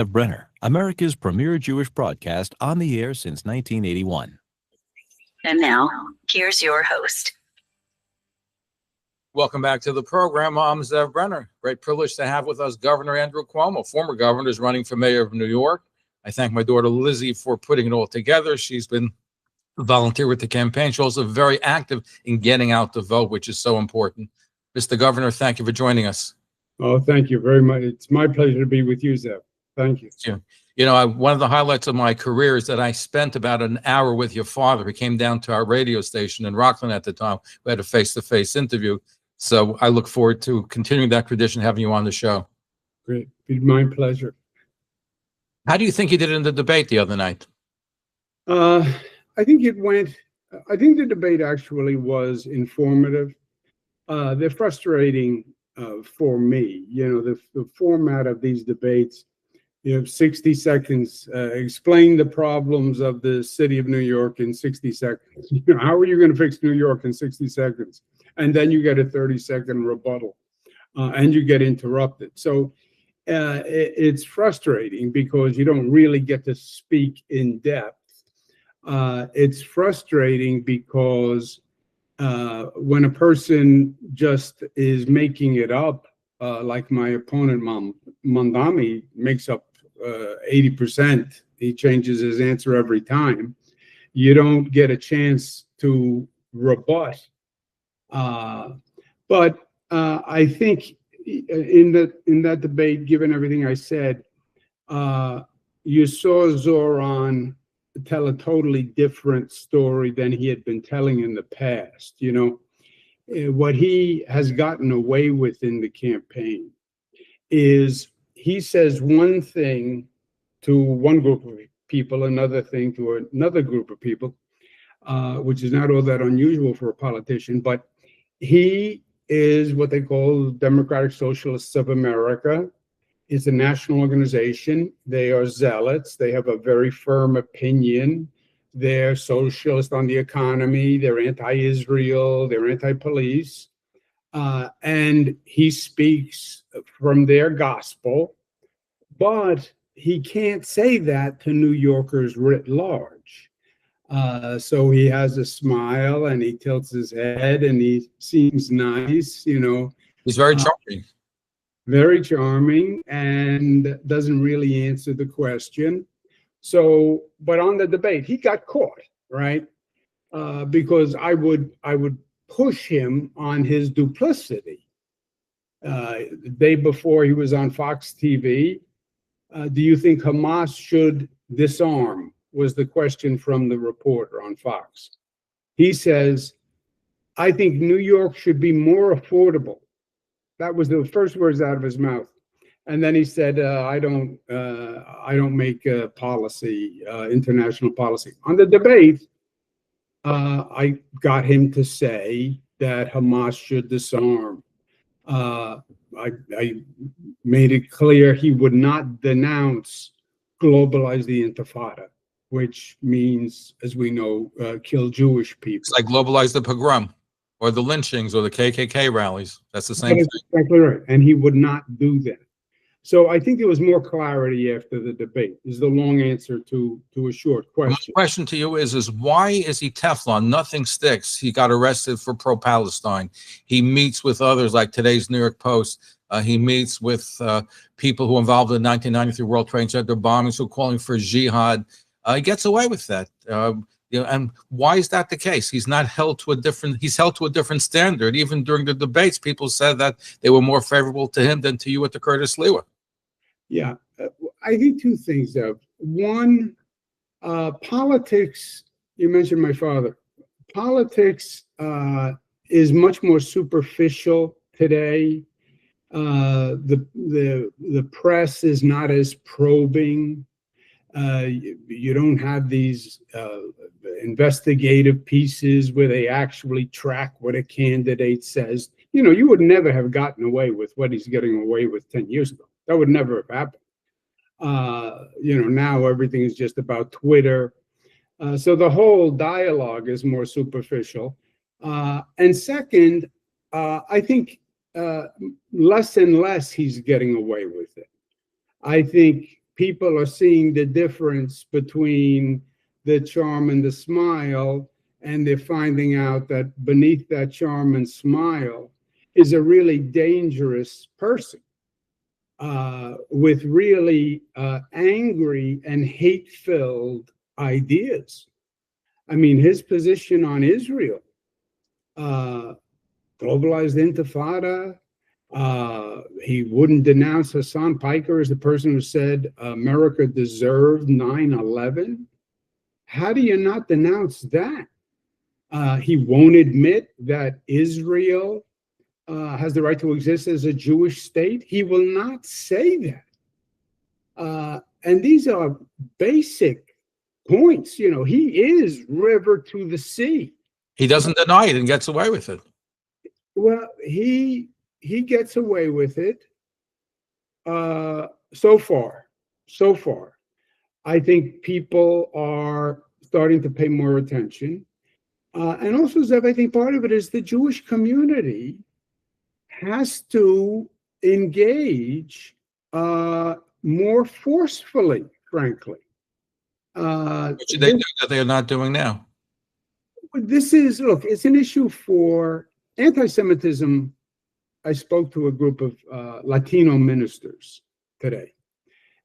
Zev Brenner, America's premier Jewish broadcast, on the air since 1981. And now, here's your host. Welcome back to the program. I'm Zev Brenner. Great privilege to have with us Governor Andrew Cuomo, former governor, is running for mayor of New York. I thank my daughter Lizzie for putting it all together. She's been a volunteer with the campaign. She's also very active in getting out the vote, which is so important. Mr. Governor, thank you for joining us. Oh, thank you very much. It's my pleasure to be with you, Zev. Thank you. You know, one of the highlights of my career is that I spent about an hour with your father. He came down to our radio station in Rockland at the time. We had a face-to-face interview. So I look forward to continuing that tradition, having you on the show. Great. It's my pleasure. How do you think you did in the debate the other night? I think the debate actually was informative. They're frustrating for me. You know, the format of these debates, you have 60 seconds, explain the problems of the city of New York in 60 seconds. You know, how are you going to fix New York in 60 seconds? And then you get a 30-second rebuttal and you get interrupted. So it's frustrating because you don't really get to speak in depth. It's frustrating because when a person just is making it up, like my opponent, Mamdani, makes up 80%, he changes his answer every time, you don't get a chance to rebut. But I think in that debate, given everything I said, you saw Zoran tell a totally different story than he had been telling in the past. You know, what he has gotten away with in the campaign is he says one thing to one group of people, another thing to another group of people, which is not all that unusual for a politician, but he is what they call Democratic Socialists of America. It's a national organization. They are zealots. They have a very firm opinion. They're socialist on the economy. They're anti-Israel. They're anti-police. And he speaks from their gospel, but he can't say that to New Yorkers writ large. So he has a smile and he tilts his head and he seems nice, you know. He's very charming. Very charming, and doesn't really answer the question. So, but on the debate, he got caught, right? Because I would push him on his duplicity. The day before he was on Fox TV, do you think Hamas should disarm? Was the question from the reporter on Fox. He says, I think New York should be more affordable. That was the first words out of his mouth. And then he said, I don't make policy, international policy. On the debate, I got him to say that Hamas should disarm. I made it clear he would not denounce globalize the Intifada, which means, as we know, kill Jewish people. It's like globalize the pogrom or the lynchings or the KKK rallies. That's the same thing. Exactly right. And he would not do that. So I think there was more clarity after the debate, is the long answer to a short question. My question to you is why is he Teflon? Nothing sticks. He got arrested for pro-Palestine. He meets with others like today's New York Post. He meets with people who were involved in the 1993 World Trade Center bombings who are calling for jihad. He gets away with that. You know, and why is that the case? He's not held to a different. He's held to a different standard. Even during the debates, people said that they were more favorable to him than to you at the Curtis Sliwa. Yeah, I think two things, though. One, politics. You mentioned my father. Politics is much more superficial today. The press is not as probing. You don't have these investigative pieces where they actually track what a candidate says. You know, you would never have gotten away with what he's getting away with 10 years ago. That would never have happened. You know, now everything is just about Twitter. So the whole dialogue is more superficial. And second, I think less and less he's getting away with it. I think people are seeing the difference between the charm and the smile, and they're finding out that beneath that charm and smile is a really dangerous person with really angry and hate-filled ideas. I mean, his position on Israel, globalized intifada, he wouldn't denounce Hassan Piker as the person who said America deserved 9/11. How do you not denounce that? He won't admit that Israel has the right to exist as a Jewish state. He will not say that. And these are basic points. You know, he is river to the sea. He doesn't deny it and gets away with it. Well, he gets away with it so far. So far. I think people are starting to pay more attention. And also, Zev, I think part of it is the Jewish community has to engage more forcefully, frankly. Which they do that they are not doing now. This is, look, it's an issue for anti-Semitism. I spoke to a group of Latino ministers today,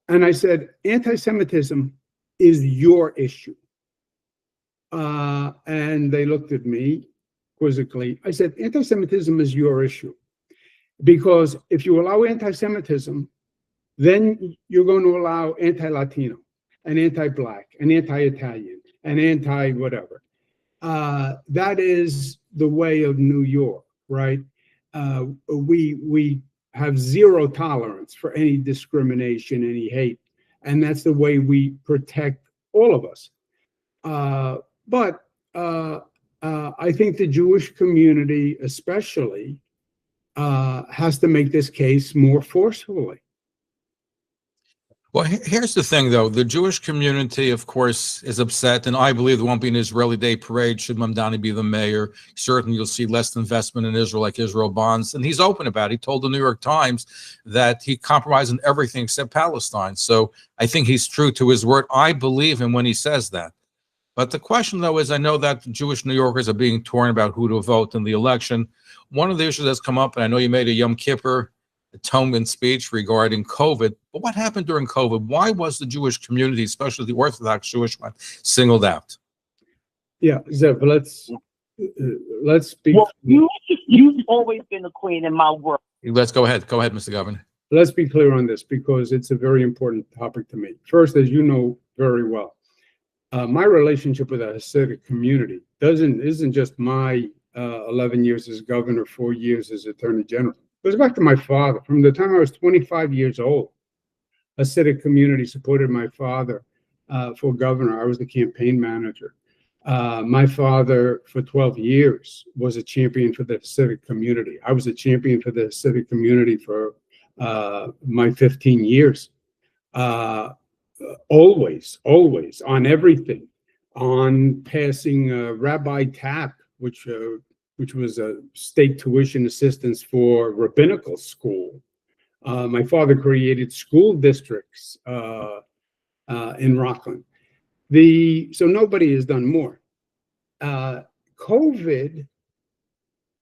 and I said, anti-Semitism is your issue. And they looked at me quizzically. I said, anti-Semitism is your issue. Because if you allow anti-Semitism, then you're going to allow anti-Latino and anti-Black and anti-Italian and anti-whatever. That is the way of New York, right? We have zero tolerance for any discrimination, any hate. And that's the way we protect all of us. But I think the Jewish community especially has to make this case more forcefully. Well, here's the thing, though. The Jewish community, of course, is upset, and I believe there won't be an Israeli Day parade should Mamdani be the mayor. Certainly, you'll see less investment in Israel, like Israel bonds, and he's open about it. He told the New York Times that he compromised on everything except Palestine. So I think he's true to his word. I believe him when he says that. But the question, though, is I know that Jewish New Yorkers are being torn about who to vote in the election. One of the issues that's come up, and I know you made a Yom Kippur atonement speech regarding COVID, but what happened during COVID? Why was the Jewish community, especially the Orthodox Jewish one, singled out? Yeah, Zev, let's be. Well, you've always been the queen in my world. Let's go ahead. Go ahead, Mr. Governor. Let's be clear on this because it's a very important topic to me. First, as you know very well, my relationship with the Hasidic community isn't just my 11 years as governor, 4 years as attorney general. It goes back to my father. From the time I was 25 years old, Hasidic community supported my father for governor. I was the campaign manager. My father, for 12 years, was a champion for the Hasidic community. I was a champion for the Hasidic community for my 15 years. Always on everything, on passing Rabbi TAP, which was a state tuition assistance for rabbinical school. My father created school districts in Rockland. So nobody has done more. COVID,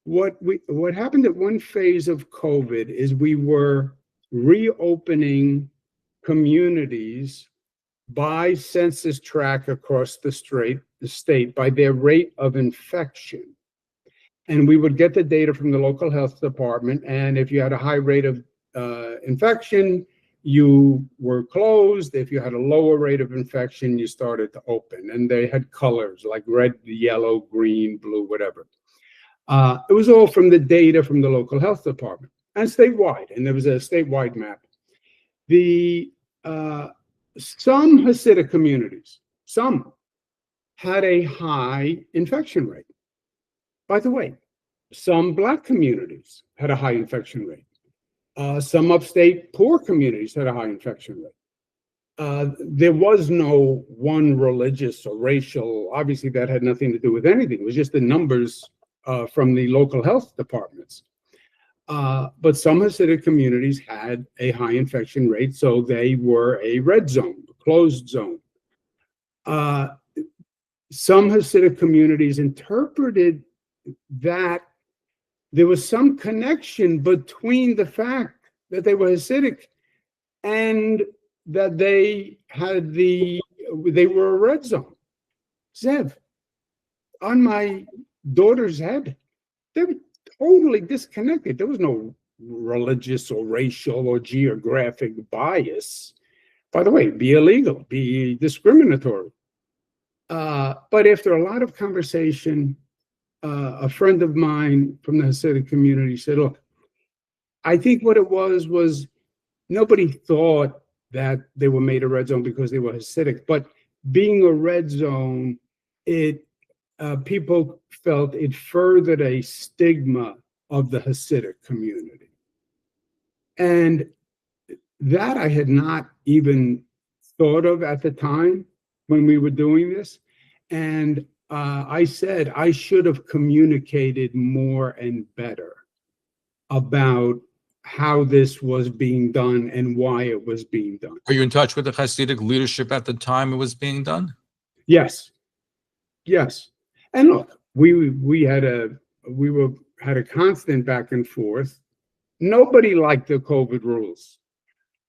what happened at one phase of COVID is we were reopening communities by census tract across the state by their rate of infection. And we would get the data from the local health department. And if you had a high rate of infection, you were closed. If you had a lower rate of infection, you started to open. And they had colors like red, yellow, green, blue, whatever. It was all from the data from the local health department and statewide. And there was a statewide map. Some Hasidic communities, had a high infection rate. By the way, some Black communities had a high infection rate. Some upstate poor communities had a high infection rate. There was no one religious or racial, obviously that had nothing to do with anything. It was just the numbers from the local health departments. But some Hasidic communities had a high infection rate, so they were a red zone, a closed zone. Some Hasidic communities interpreted that there was some connection between the fact that they were Hasidic and that they were a red zone. Zev, on my daughter's head, they were totally disconnected. There was no religious or racial or geographic bias. By the way, it'd be illegal, be discriminatory. But after a lot of conversation, a friend of mine from the Hasidic community said, look, I think what it was nobody thought that they were made a red zone because they were Hasidic, but being a red zone, people felt it furthered a stigma of the Hasidic community. And that I had not even thought of at the time when we were doing this. And I said I should have communicated more and better about how this was being done and why it was being done. Are you in touch with the Hasidic leadership at the time it was being done? Yes. And look, we had a constant back and forth. Nobody liked the COVID rules.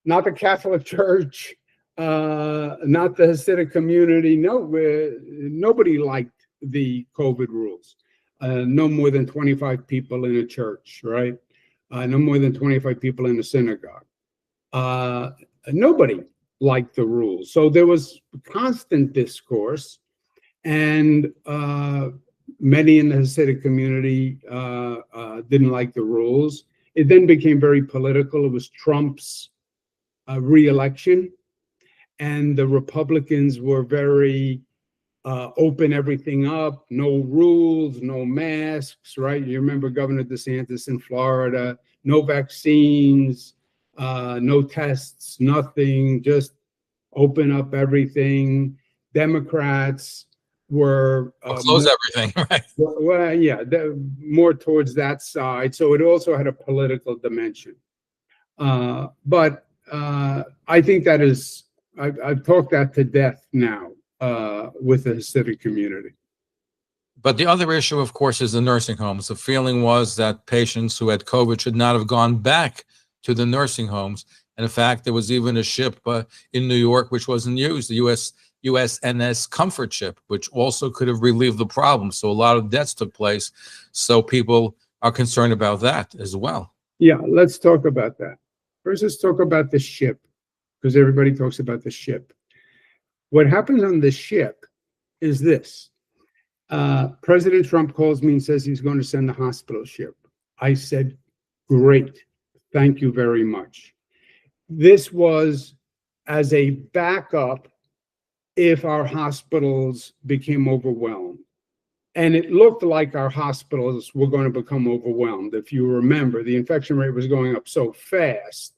Not the Catholic Church, not the Hasidic community. No, nobody liked the COVID rules. No more than 25 people in a church, right? No more than 25 people in a synagogue. Nobody liked the rules. So there was constant discourse, and many in the Hasidic community didn't like the rules. It then became very political. It was Trump's re-election, and the Republicans were very open everything up, no rules, no masks, right? You remember Governor DeSantis in Florida, no vaccines, no tests, nothing, just open up everything. Democrats were Close everything, right? well, yeah, more towards that side. So it also had a political dimension. But I think that is, I've talked that to death now with the Hasidic community. But the other issue, of course, is the nursing homes. The feeling was that patients who had COVID should not have gone back to the nursing homes. And in fact, there was even a ship in New York which wasn't used, the USNS Comfort ship, which also could have relieved the problem. So a lot of deaths took place. So people are concerned about that as well. Yeah, let's talk about that. First, let's talk about the ship, because everybody talks about the ship. What happens on the ship is this. President Trump calls me and says he's going to send a hospital ship. I said, great. Thank you very much. This was as a backup if our hospitals became overwhelmed. And it looked like our hospitals were going to become overwhelmed. If you remember, the infection rate was going up so fast.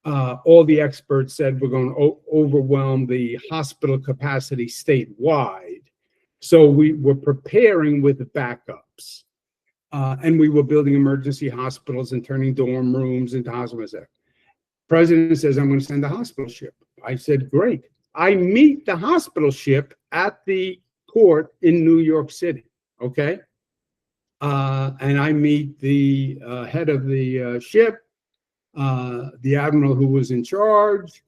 All the experts said we're going to overwhelm the hospital capacity statewide. So we were preparing with backups. And we were building emergency hospitals and turning dorm rooms into hospitals. President says, I'm going to send a hospital ship. I said, great. I meet the hospital ship at the port in New York City, okay? And I meet the head of the ship, the admiral who was in charge.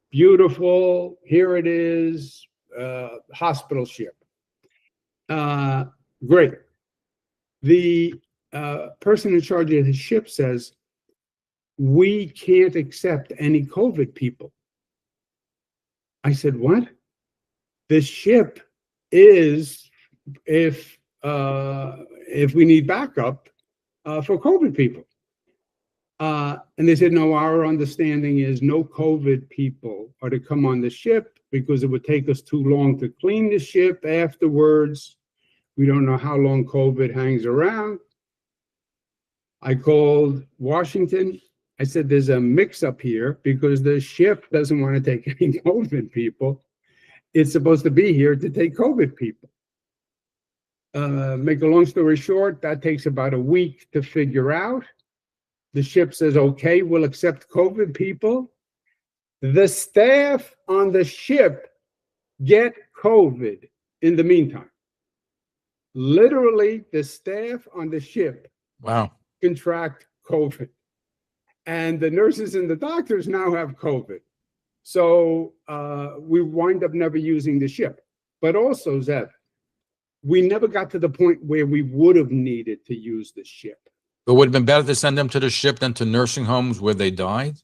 Beautiful, here it is, hospital ship. Great. The person in charge of the ship says, we can't accept any COVID people. I said, what? The ship is if we need backup for COVID people. And they said, no, our understanding is no COVID people are to come on the ship because it would take us too long to clean the ship afterwards. We don't know how long COVID hangs around. I called Washington. I said, there's a mix-up here because the ship doesn't want to take any COVID people. It's supposed to be here to take COVID people. Make a long story short, that takes about a week to figure out. The ship says, okay, we'll accept COVID people. The staff on the ship get COVID in the meantime. Literally, the staff on the ship Wow. contract COVID. And the nurses and the doctors now have COVID. So we wind up never using the ship. But also, Zev, we never got to the point where we would have needed to use the ship. It would have been better to send them to the ship than to nursing homes where they died?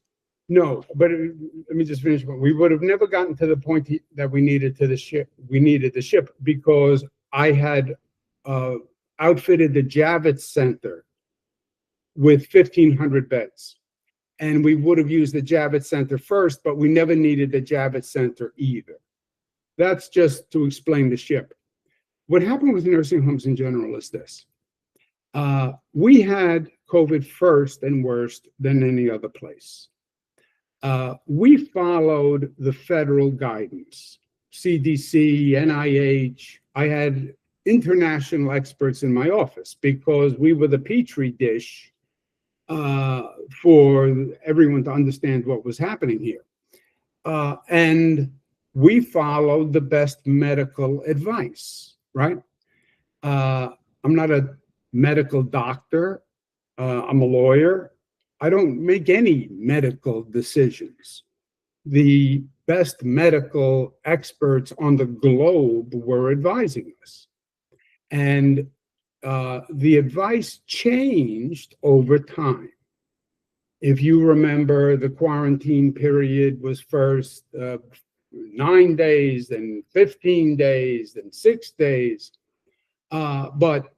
No, but let me just finish. We would have never gotten to the point that we needed to the ship. We needed the ship because I had outfitted the Javits Center with 1,500 beds. And we would have used the Javits Center first, but we never needed the Javits Center either. That's just to explain the ship. What happened with nursing homes in general is this. We had COVID first and worst than any other place. We followed the federal guidance, CDC, NIH. I had international experts in my office because we were the petri dish for everyone to understand what was happening here. And we followed the best medical advice, right? I'm not a medical doctor. I'm a lawyer. I don't make any medical decisions. The best medical experts on the globe were advising us. And the advice changed over time. If you remember, the quarantine period was first 9 days, then 15 days, then 6 days. But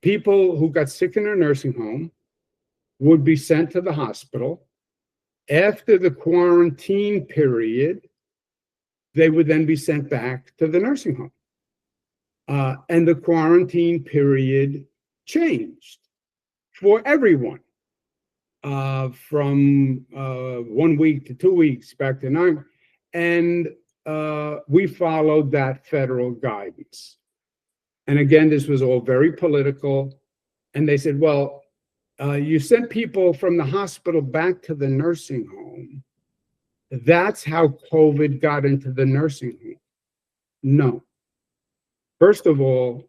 people who got sick in a nursing home would be sent to the hospital. After the quarantine period, they would then be sent back to the nursing home. And the quarantine period changed for everyone, from 1 week to 2 weeks, back to 9. And we followed that federal guidance. And again, this was all very political. And they said, well, you sent people from the hospital back to the nursing home. That's how COVID got into the nursing home. No. First of all,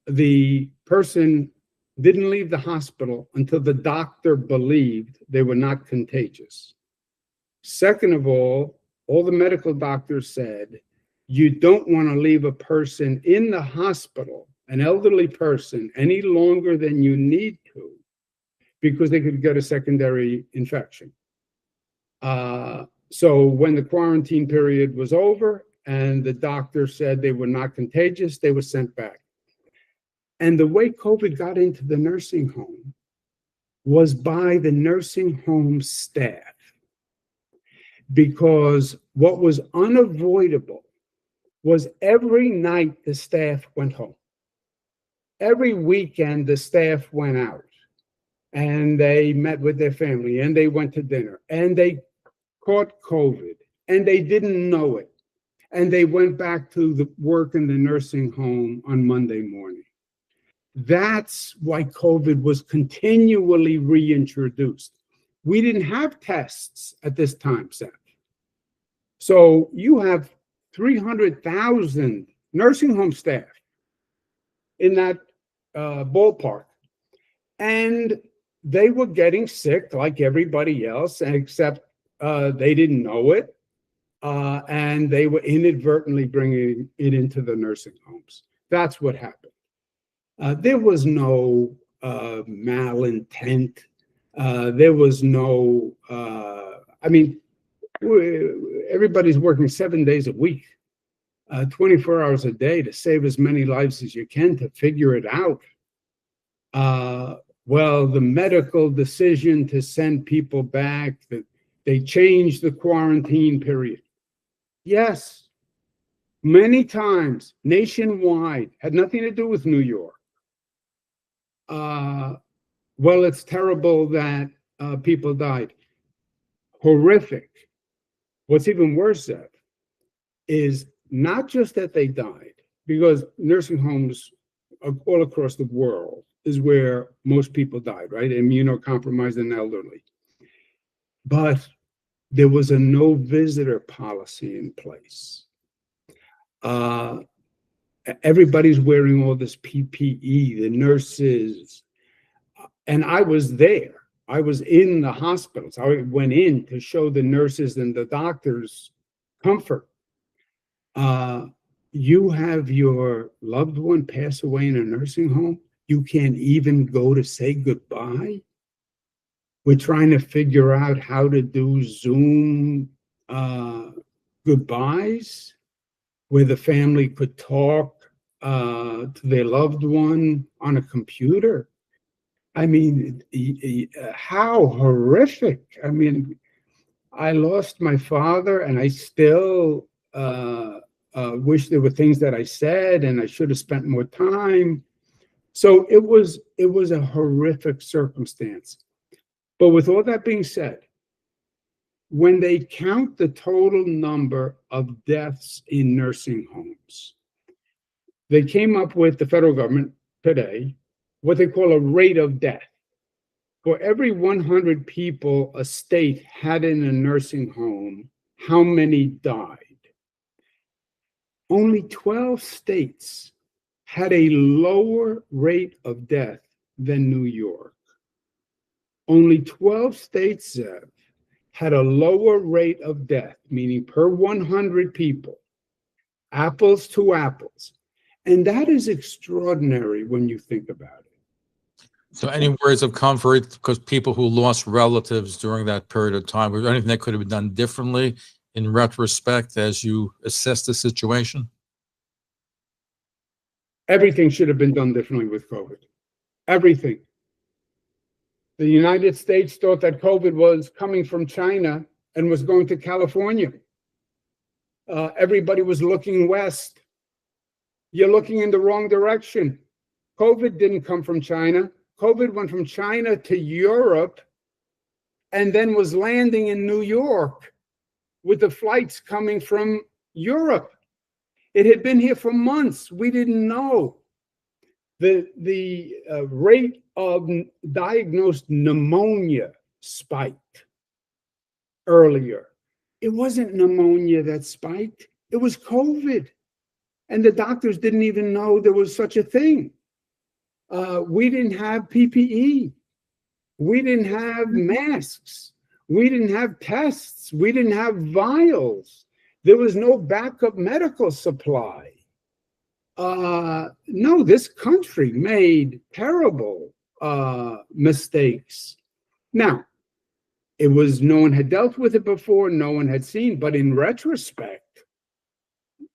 the person didn't leave the hospital until the doctor believed they were not contagious. Second of all the medical doctors said, you don't want to leave a person in the hospital, an elderly person, any longer than you need to, because they could get a secondary infection. So when the quarantine period was over and the doctor said they were not contagious, they were sent back. And the way COVID got into the nursing home was by the nursing home staff, because what was unavoidable was every night the staff went home. Every weekend the staff went out and they met with their family and they went to dinner and they caught COVID and they didn't know it. And they went back to the work in the nursing home on Monday morning. That's why COVID was continually reintroduced. We didn't have tests at this time, Seth. So you have 300,000 nursing home staff in that ballpark. And they were getting sick like everybody else, except they didn't know it. And they were inadvertently bringing it into the nursing homes. That's what happened. There was no malintent. There was no, everybody's working 7 days a week, 24 hours a day to save as many lives as you can to figure it out. Well, the medical decision to send people back, they changed the quarantine period. Yes, many times nationwide, had nothing to do with New York. Well, it's terrible that people died. Horrific. What's even worse, Zev, is not just that they died, because nursing homes all across the world is where most people died, right? Immunocompromised and elderly. But there was a no visitor policy in place. Everybody's wearing all this PPE, the nurses, and I was there. I was in the hospitals. I went in to show the nurses and the doctors comfort. You have your loved one pass away in a nursing home. You can't even go to say goodbye. We're trying to figure out how to do Zoom goodbyes where the family could talk to their loved one on a computer. I mean, how horrific. I mean, I lost my father, and I still wish there were things that I said and I should have spent more time. So it was a horrific circumstance. But with all that being said, when they count the total number of deaths in nursing homes, they came up with, the federal government today, what they call a rate of death. For every 100 people a state had in a nursing home, how many died? Only 12 states had a lower rate of death than New York. Only 12 states, Zev, had a lower rate of death, meaning per 100 people, apples to apples. And that is extraordinary when you think about it. So any words of comfort, because people who lost relatives during that period of time, was there anything that could have been done differently in retrospect as you assess the situation? Everything should have been done differently with COVID. Everything. The United States thought that COVID was coming from China and was going to California. Everybody was looking west. You're looking in the wrong direction. COVID didn't come from China. COVID went from China to Europe and then was landing in New York with the flights coming from Europe. It had been here for months. We didn't know. The rate of diagnosed pneumonia spiked earlier. It wasn't pneumonia that spiked. It was COVID. And the doctors didn't even know there was such a thing. We didn't have PPE. We didn't have masks. We didn't have tests. We didn't have vials. There was no backup medical supply. No, this country made terrible mistakes. Now, it was, no one had dealt with it before, no one had seen, but in retrospect,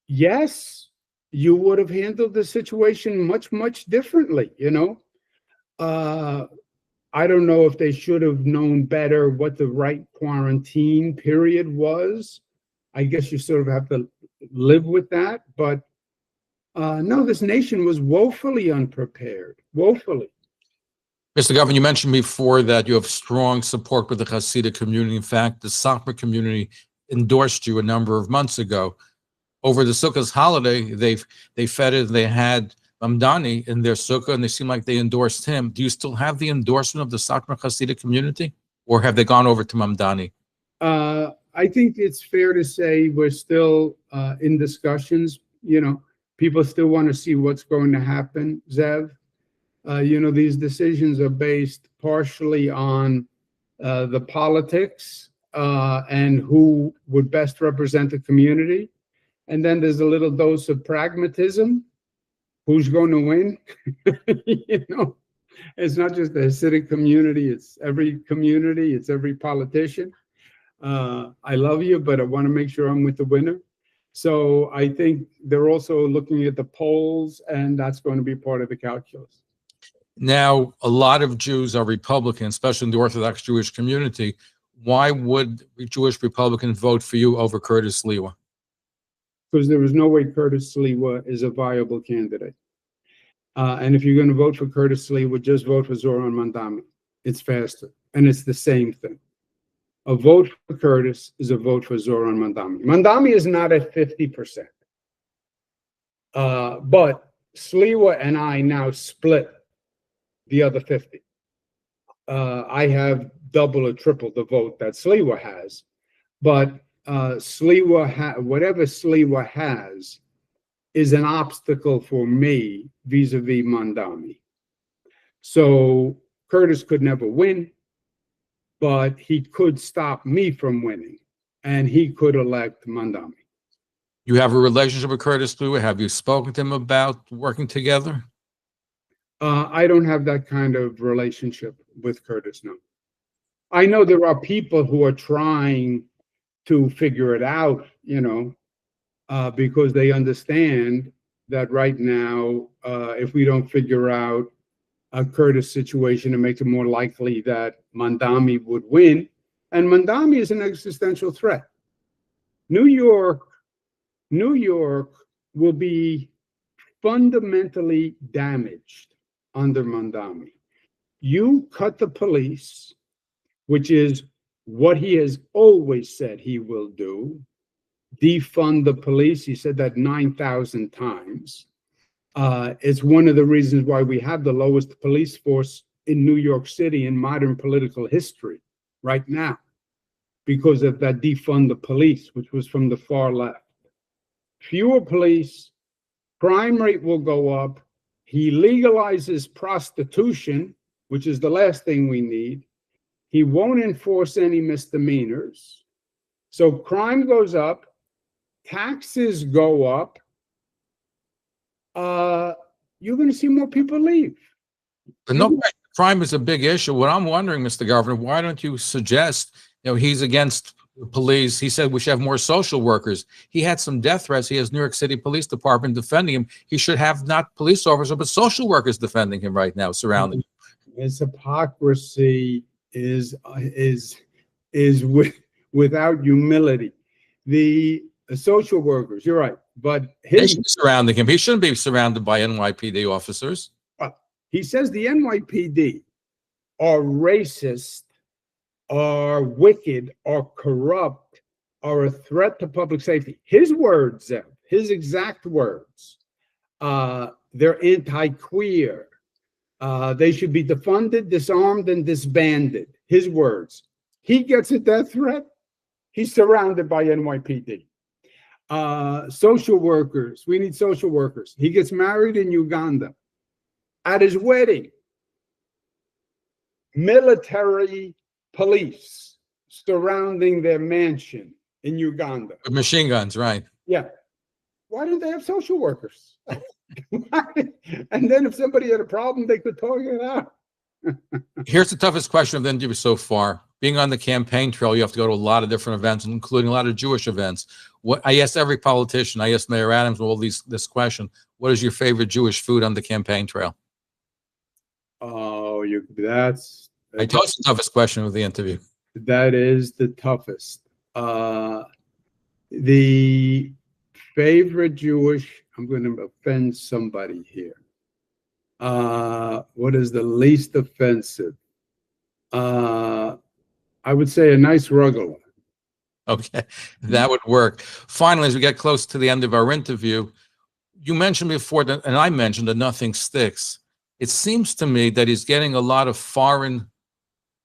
yes, you would have handled the situation much, much differently, you know? I don't know if they should have known better what the right quarantine period was. I guess you sort of have to live with that, but no, this nation was woefully unprepared, woefully. Mr. Governor, you mentioned before that you have strong support with the Hasidic community. In fact, the Satmar community endorsed you a number of months ago. Over the Sukkot holiday, they feted, they had Mamdani in their sukkah, and they seem like they endorsed him. Do you still have the endorsement of the Satmar Hasidic community, or have they gone over to Mamdani? I think it's fair to say we're still in discussions. You know, people still want to see what's going to happen, Zev. You know, these decisions are based partially on the politics and who would best represent the community. And then there's a little dose of pragmatism. Who's going to win? You know, it's not just the Hasidic community, it's every community, it's every politician. I love you, but I want to make sure I'm with the winner. So I think they're also looking at the polls, and that's going to be part of the calculus. Now, a lot of Jews are Republican, especially in the Orthodox Jewish community. Why would Jewish Republicans vote for you over Curtis Sliwa? Because there is no way Curtis Sliwa is a viable candidate. And if you're going to vote for Curtis Sliwa, just vote for Zoran Mamdani. It's faster, and it's the same thing. A vote for Curtis is a vote for Zoran Mamdani. Mamdani is not at 50%. But Sliwa and I now split the other 50. I have double or triple the vote that Sliwa has, but whatever Sliwa has is an obstacle for me vis-a-vis Mamdani. So Curtis could never win, but he could stop me from winning, and he could elect Mamdani. You have a relationship with Curtis Sliwa. Have you spoken to him about working together? I don't have that kind of relationship with Curtis, no. I know there are people who are trying to figure it out, because they understand that right now, if we don't figure out a Curtis situation, it makes it more likely that Mamdani would win. And Mamdani is an existential threat. New York will be fundamentally damaged under Mamdani. You cut the police, which is what he has always said he will do, defund the police. He said that 9,000 times. It's one of the reasons why we have the lowest police force in New York City in modern political history right now, because of that defund the police, which was from the far left. Fewer police, crime rate will go up. He legalizes prostitution, which is the last thing we need. He won't enforce any misdemeanors. So crime goes up, taxes go up. You're going to see more people leave. But no question, crime is a big issue. What I'm wondering, Mr. Governor, why don't you suggest, he's against the police. He said we should have more social workers. He had some death threats. He has New York City Police Department defending him. He should have not police officers, but social workers defending him right now, surrounding him. His hypocrisy is without humility. The social workers, you're right, but They should be surrounding him. He shouldn't be surrounded by NYPD officers. He says the NYPD are racist, are wicked, are corrupt, are a threat to public safety. His words, Zev, his exact words. They're anti-queer. They should be defunded, disarmed, and disbanded. His words. He gets a death threat. He's surrounded by NYPD. Social workers. We need social workers. He gets married in Uganda. At his wedding, military police surrounding their mansion in Uganda. With machine guns, right? Yeah. Why don't they have social workers? And then if somebody had a problem, they could talk it out. Here's the toughest question of the interview so far. Being on the campaign trail, you have to go to a lot of different events, including a lot of Jewish events. What I asked every politician, I asked Mayor Adams this question: what is your favorite Jewish food on the campaign trail? Oh, I told you the toughest question of the interview. That is the toughest. The favorite Jewish, I'm going to offend somebody here. What is the least offensive? I would say a nice rugelach. Okay, that would work. Finally, as we get close to the end of our interview, you mentioned before that, and I mentioned that nothing sticks. It seems to me that he's getting a lot of foreign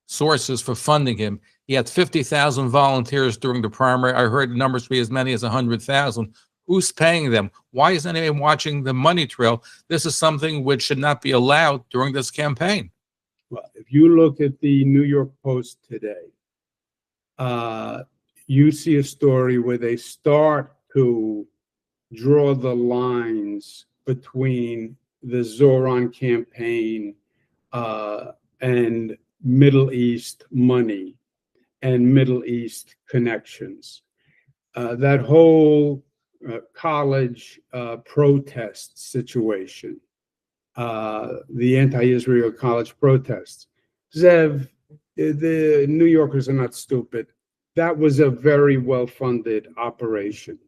sources for funding him. He had 50,000 volunteers during the primary. I heard numbers be as many as 100,000. Who's paying them? Why isn't anyone watching the money trail? This is something which should not be allowed during this campaign. Well, if you look at the New York Post today, you see a story where they start to draw the lines between the Zoran campaign and Middle East money and Middle East connections. That whole college protest situation, the anti-Israel college protests. Zev, the New Yorkers are not stupid. That was a very well-funded operation.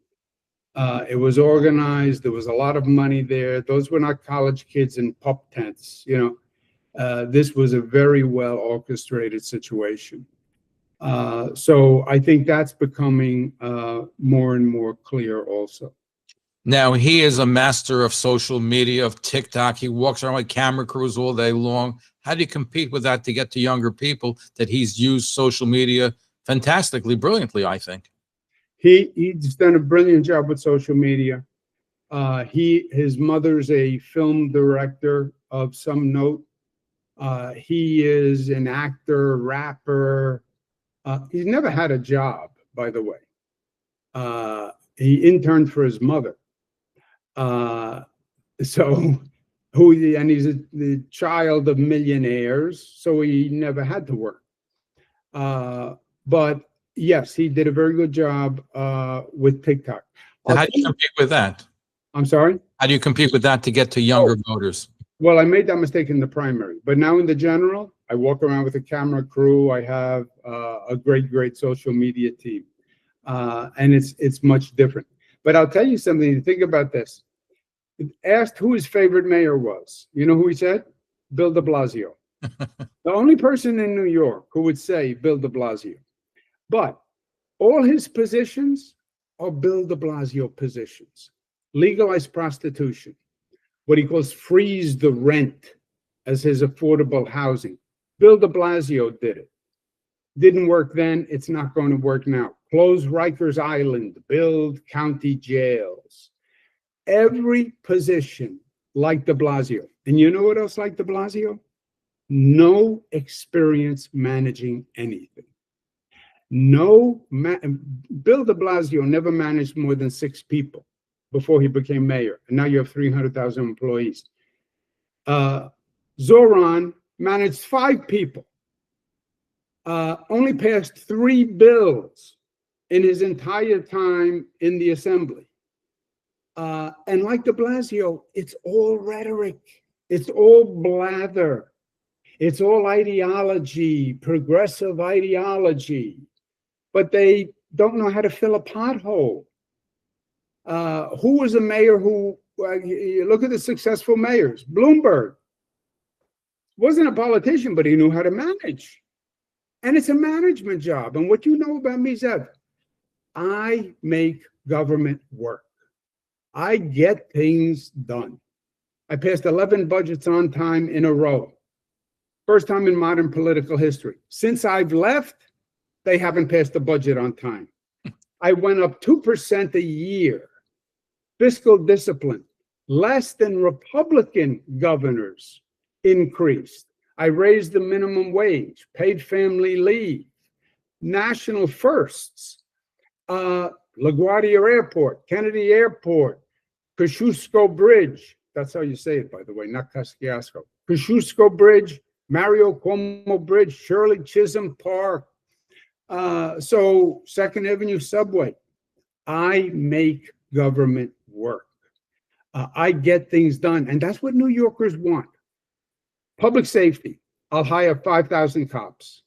It was organized. There was a lot of money there. Those were not college kids in pup tents. This was a very well orchestrated situation. So I think that's becoming more and more clear also. Now, he is a master of social media, of TikTok. He walks around with camera crews all day long. How do you compete with that to get to younger people that he's used social media fantastically, brilliantly, I think? He's done a brilliant job with social media. His mother's a film director of some note. He is an actor, rapper. He's never had a job, by the way. He interned for his mother. And he's the child of millionaires, so he never had to work. But yes, he did a very good job with TikTok. How do you compete with that? I'm sorry? How do you compete with that to get to younger voters? Well, I made that mistake in the primary, but now in the general, I walk around with a camera crew. I have a great social media team, and it's much different. But I'll tell you something. Think about this. Asked who his favorite mayor was. You know who he said? Bill de Blasio. The only person in New York who would say Bill de Blasio. But all his positions are Bill de Blasio positions. Legalize prostitution, what he calls freeze the rent as his affordable housing. Bill de Blasio did it. Didn't work then, it's not going to work now. Close Rikers Island, build county jails. Every position like de Blasio. And you know what else like de Blasio? No experience managing anything. Bill de Blasio never managed more than 6 people before he became mayor. And now you have 300,000 employees. Zoran managed 5 people. Only passed 3 bills in his entire time in the assembly. And like de Blasio, it's all rhetoric. It's all blather. It's all ideology, progressive ideology. But they don't know how to fill a pothole. Who was a mayor who, you look at the successful mayors, Bloomberg. Wasn't a politician, but he knew how to manage. And it's a management job. And what you know about me, Zev, I make government work. I get things done. I passed 11 budgets on time in a row. First time in modern political history. Since I've left, they haven't passed a budget on time. I went up 2% a year. Fiscal discipline, less than Republican governors increased. I raised the minimum wage, paid family leave, national firsts, LaGuardia Airport, Kennedy Airport, Kosciuszko Bridge. That's how you say it, by the way, not Kosciuszko. Kosciuszko Bridge, Mario Cuomo Bridge, Shirley Chisholm Park. So 2nd Avenue subway. I make government work. I get things done. And that's what New Yorkers want. Public safety. I'll hire 5,000 cops.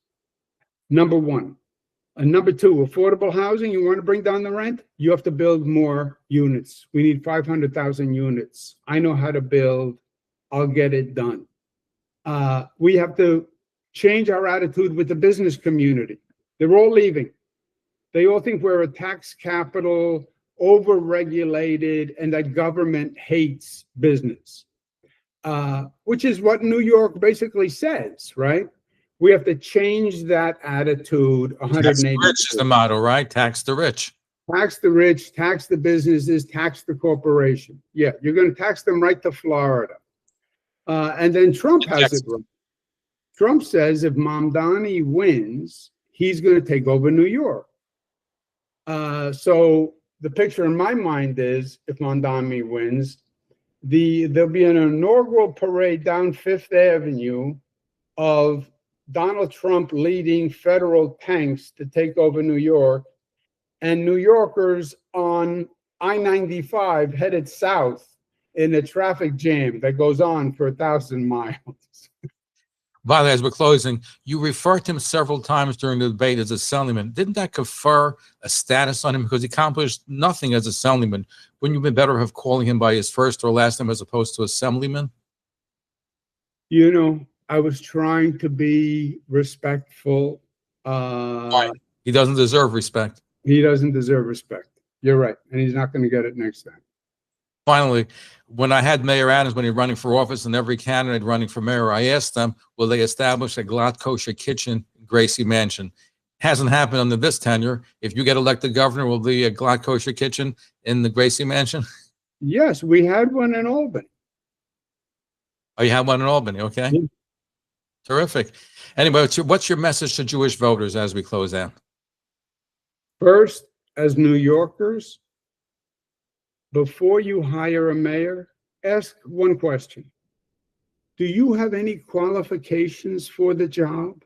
Number 1. And number 2, affordable housing. You want to bring down the rent? You have to build more units. We need 500,000 units. I know how to build. I'll get it done. We have to change our attitude with the business community. They're all leaving. They all think we're a tax capital, over-regulated, and that government hates business, which is what New York basically says, right? We have to change that attitude. 180. Tax the rich is the motto, right? Tax the rich. Tax the rich, tax the businesses, tax the corporation. Yeah, you're going to tax them right to Florida. And then Trump has it wrong. Trump says if Mamdani wins, he's going to take over New York. So the picture in my mind is if Mamdani wins, there'll be an inaugural parade down 5th Avenue of Donald Trump leading federal tanks to take over New York, and New Yorkers on I-95 headed south in a traffic jam that goes on for 1,000 miles. By the way, as we're closing, you referred to him several times during the debate as a assemblyman. Didn't that confer a status on him because he accomplished nothing as assemblyman? Wouldn't you be better off calling him by his first or last name as opposed to assemblyman? You know, I was trying to be respectful. Right. He doesn't deserve respect. He doesn't deserve respect. You're right. And he's not going to get it next time. Finally, when I had Mayor Adams, when he was running for office, and every candidate running for mayor, I asked them, will they establish a glatt kosher kitchen in Gracie Mansion? Hasn't happened under this tenure. If you get elected governor, will be a glatt kosher kitchen in the Gracie Mansion? Yes, we had one in Albany. Oh, you have one in Albany, okay? Yeah. Terrific. Anyway, what's your message to Jewish voters as we close out? First, as New Yorkers, before you hire a mayor, ask one question. Do you have any qualifications for the job?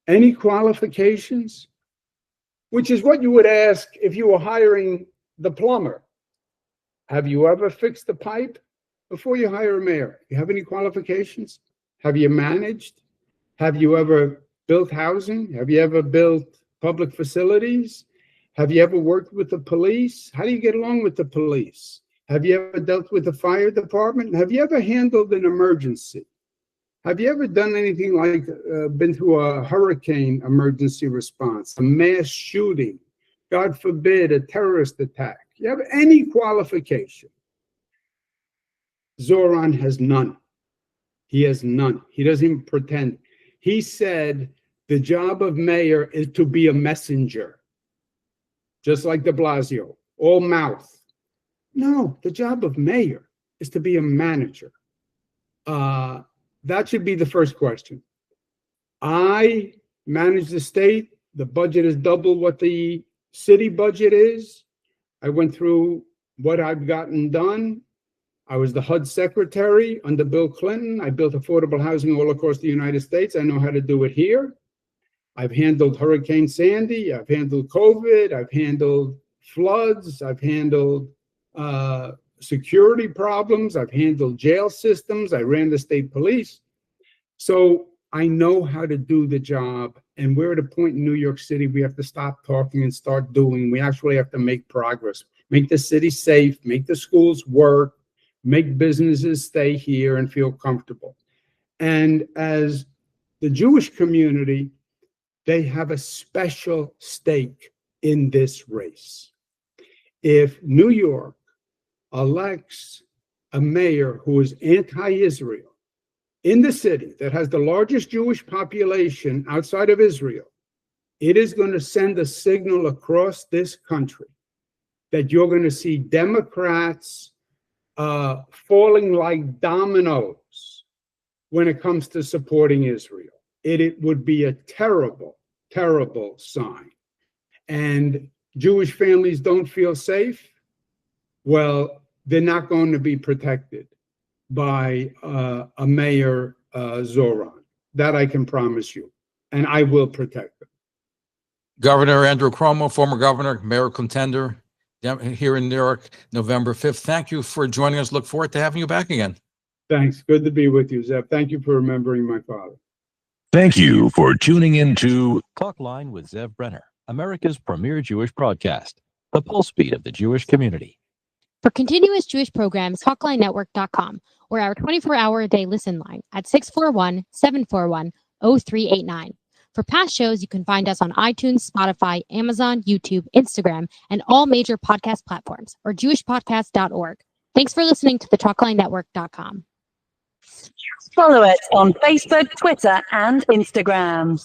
Any qualifications? Which is what you would ask if you were hiring the plumber. Have you ever fixed the pipe? Before you hire a mayor, you have any qualifications? Have you managed? Have you ever built housing? Have you ever built public facilities? Have you ever worked with the police? How do you get along with the police? Have you ever dealt with the fire department? Have you ever handled an emergency? Have you ever done anything like been through a hurricane emergency response, a mass shooting, God forbid, a terrorist attack? You have any qualification? Zoran has none. He has none. He doesn't even pretend. He said the job of mayor is to be a messenger, just like de Blasio, all mouth. No, the job of mayor is to be a manager. That should be the first question. I manage the state. The budget is double what the city budget is. I went through what I've gotten done. I was the HUD secretary under Bill Clinton. I built affordable housing all across the United States. I know how to do it here. I've handled Hurricane Sandy. I've handled COVID. I've handled floods. I've handled security problems. I've handled jail systems. I ran the state police. So I know how to do the job. And we're at a point in New York City, we have to stop talking and start doing. We actually have to make progress, make the city safe, make the schools work, make businesses stay here and feel comfortable. And as the Jewish community, they have a special stake in this race. If New York elects a mayor who is anti-Israel in the city that has the largest Jewish population outside of Israel, it is going to send a signal across this country that you're going to see Democrats falling like dominoes when it comes to supporting Israel. It would be a terrible, terrible sign. And Jewish families don't feel safe. Well, they're not going to be protected by a mayor, Zoran. That I can promise you. And I will protect them. Governor Andrew Cuomo, former governor, mayor contender here in New York, November 5th. Thank you for joining us. Look forward to having you back again. Thanks. Good to be with you, Zev. Thank you for remembering my father. Thank you for tuning in to Talkline with Zev Brenner, America's premier Jewish broadcast, the pulse beat of the Jewish community. For continuous Jewish programs, TalklineNetwork.com, or our 24-hour-a-day listen line at 641-741-0389. For past shows, you can find us on iTunes, Spotify, Amazon, YouTube, Instagram, and all major podcast platforms, or jewishpodcast.org. Thanks for listening to the TalklineNetwork.com. Follow us on Facebook, Twitter, and Instagram.